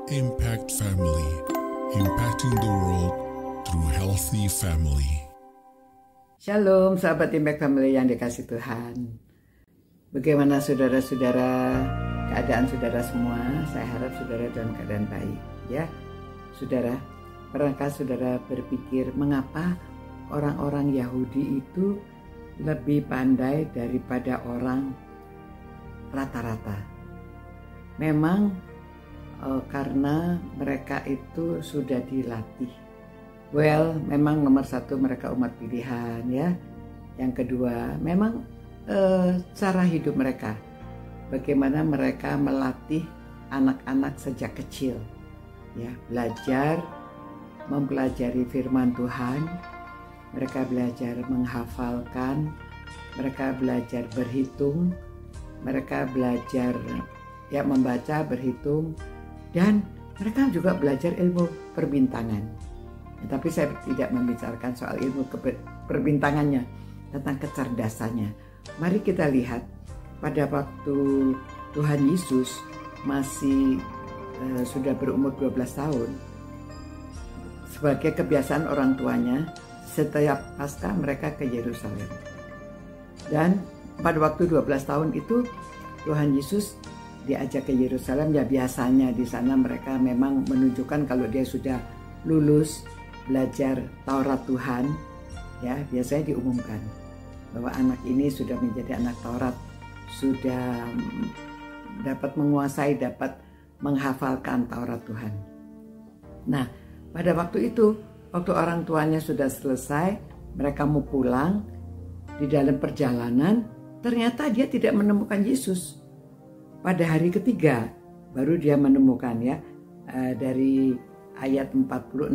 Impact Family, impacting the world through healthy family. Shalom sahabat Impact Family yang dikasih Tuhan. Bagaimana saudara-saudara, keadaan saudara semua? Saya harap saudara dalam keadaan baik ya. Saudara, pernahkah saudara berpikir mengapa orang-orang Yahudi itu lebih pandai daripada orang rata-rata? Memang karena mereka itu sudah dilatih. Memang nomor satu mereka umat pilihan ya. Yang kedua, memang cara hidup mereka, bagaimana mereka melatih anak-anak sejak kecil, ya, belajar mempelajari firman Tuhan, mereka belajar menghafalkan, mereka belajar berhitung, mereka belajar ya membaca, berhitung, dan mereka juga belajar ilmu perbintangan. Tapi saya tidak membicarakan soal ilmu perbintangannya, tentang kecerdasannya. Mari kita lihat pada waktu Tuhan Yesus masih sudah berumur 12 tahun. Sebagai kebiasaan orang tuanya, setiap Paskah mereka ke Yerusalem. Dan pada waktu 12 tahun itu Tuhan Yesus diajak ke Yerusalem. Ya, biasanya di sana mereka memang menunjukkan kalau dia sudah lulus belajar Taurat Tuhan, ya, biasanya diumumkan bahwa anak ini sudah menjadi anak Taurat, sudah dapat menguasai, dapat menghafalkan Taurat Tuhan. Nah, pada waktu itu, waktu orang tuanya sudah selesai, mereka mau pulang, di dalam perjalanan ternyata dia tidak menemukan Yesus. Pada hari ketiga baru dia menemukan, ya, dari ayat 46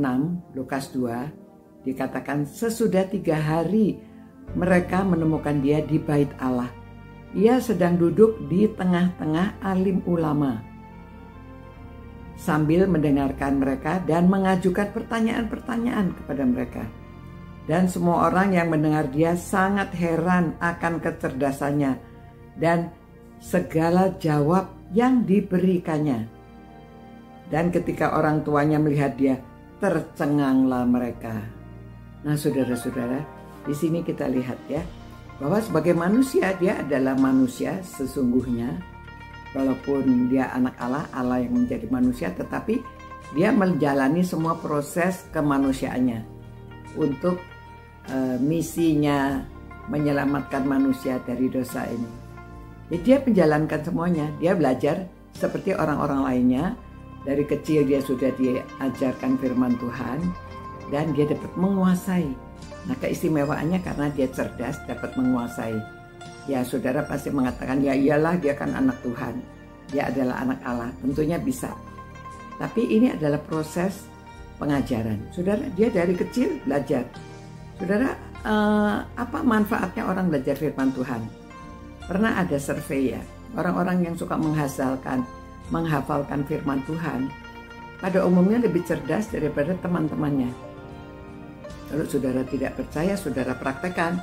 Lukas 2 dikatakan sesudah 3 hari mereka menemukan dia di bait Allah. Ia sedang duduk di tengah-tengah alim ulama sambil mendengarkan mereka dan mengajukan pertanyaan-pertanyaan kepada mereka. Dan semua orang yang mendengar dia sangat heran akan kecerdasannya dan segala jawab yang diberikannya. Dan ketika orang tuanya melihat dia, tercenganglah mereka. Nah, saudara-saudara, di sini kita lihat ya, bahwa sebagai manusia dia adalah manusia sesungguhnya. Walaupun dia anak Allah, Allah yang menjadi manusia, tetapi dia menjalani semua proses kemanusiaannya untuk misinya menyelamatkan manusia dari dosa ini. Jadi dia menjalankan semuanya. Dia belajar seperti orang-orang lainnya. Dari kecil dia sudah diajarkan firman Tuhan dan dia dapat menguasai. Nah, keistimewaannya karena dia cerdas, dapat menguasai. Ya, saudara pasti mengatakan, ya iyalah dia kan anak Tuhan, dia adalah anak Allah, tentunya bisa. Tapi ini adalah proses pengajaran. Saudara, dia dari kecil belajar. Saudara, apa manfaatnya orang belajar firman Tuhan? Pernah ada survei ya, orang-orang yang suka menghafalkan firman Tuhan pada umumnya lebih cerdas daripada teman-temannya. Kalau saudara tidak percaya, saudara praktekkan.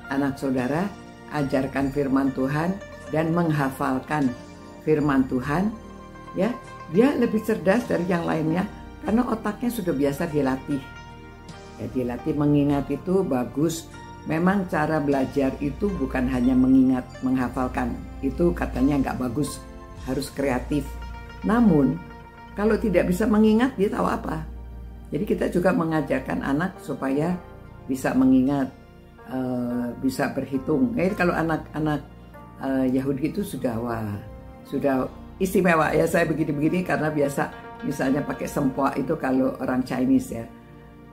Anak saudara ajarkan firman Tuhan dan menghafalkan firman Tuhan, ya, dia lebih cerdas dari yang lainnya karena otaknya sudah biasa dilatih. Ya, dilatih mengingat itu bagus. Memang cara belajar itu bukan hanya mengingat, menghafalkan. Itu katanya nggak bagus, harus kreatif. Namun, kalau tidak bisa mengingat, dia tahu apa? Jadi kita juga mengajarkan anak supaya bisa mengingat, bisa berhitung. Kalau anak-anak Yahudi itu sudah istimewa ya. Saya begini-begini karena biasa misalnya pakai sempoa itu kalau orang Chinese ya.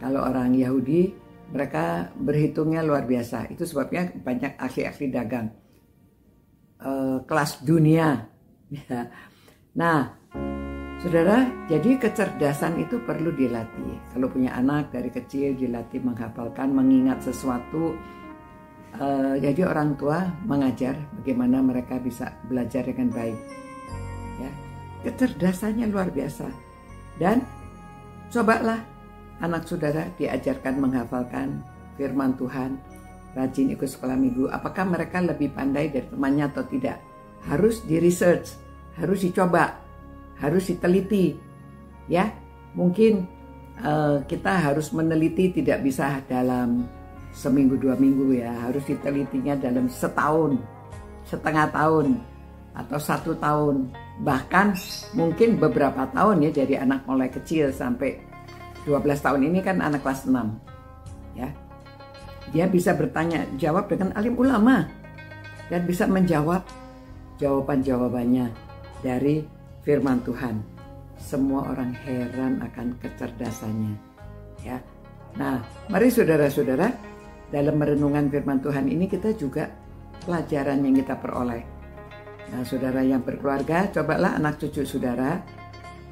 Kalau orang Yahudi mereka berhitungnya luar biasa. Itu sebabnya banyak ahli-ahli dagang kelas dunia. Ya. Nah, saudara, jadi kecerdasan itu perlu dilatih. Kalau punya anak dari kecil dilatih menghafalkan, mengingat sesuatu. Jadi orang tua mengajar bagaimana mereka bisa belajar dengan baik. Ya, kecerdasannya luar biasa. Dan cobalah anak saudara diajarkan menghafalkan firman Tuhan, rajin ikut sekolah minggu. Apakah mereka lebih pandai dari temannya atau tidak? Harus di research, harus dicoba, harus diteliti. Ya, mungkin kita harus meneliti tidak bisa dalam seminggu 2 minggu ya, harus ditelitinya dalam setahun, setengah tahun, atau 1 tahun, bahkan mungkin beberapa tahun ya, dari anak mulai kecil sampai 12 tahun ini kan anak kelas 6 ya. Dia bisa bertanya jawab dengan alim ulama dan bisa menjawab jawaban-jawabannya dari firman Tuhan. Semua orang heran akan kecerdasannya ya. Nah, mari saudara-saudara, dalam merenungan firman Tuhan ini kita juga pelajaran yang kita peroleh. Nah, saudara yang berkeluarga, cobalah anak cucu saudara,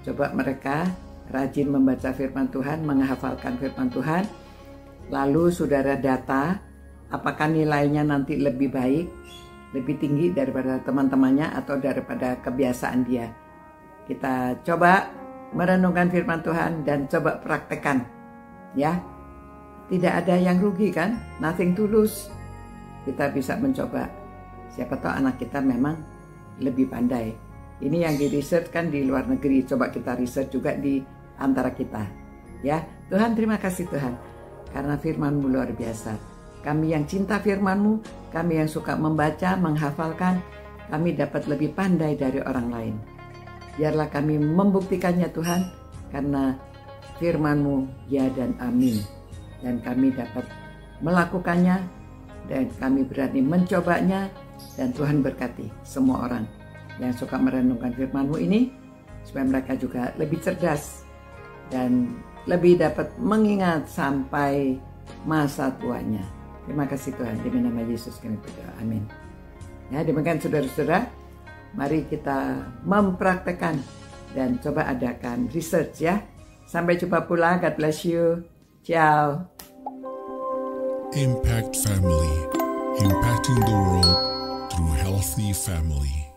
coba mereka rajin membaca firman Tuhan, menghafalkan firman Tuhan. Lalu saudara data apakah nilainya nanti lebih baik, lebih tinggi daripada teman-temannya atau daripada kebiasaan dia. Kita coba merenungkan firman Tuhan dan coba praktekkan ya. Tidak ada yang rugi kan, nothing to lose. Kita bisa mencoba. Siapa tahu anak kita memang lebih pandai. Ini yang di research kan di luar negeri, coba kita research juga di antara kita ya. Tuhan, terima kasih Tuhan, karena firman-Mu luar biasa. Kami yang cinta firman-Mu, kami yang suka membaca, menghafalkan, kami dapat lebih pandai dari orang lain. Biarlah kami membuktikannya Tuhan, karena firman-Mu ya dan amin. Dan kami dapat melakukannya, dan kami berani mencobanya, dan Tuhan berkati semua orang yang suka merenungkan firman-Mu ini, supaya mereka juga lebih cerdas dan lebih dapat mengingat sampai masa tuanya. Terima kasih Tuhan, demi nama Yesus kami berdoa, amin. Ya, demikian saudara-saudara, mari kita mempraktekkan dan coba adakan research ya. Sampai jumpa pula, God bless you. Ciao. Impact Family, impacting the world through healthy family.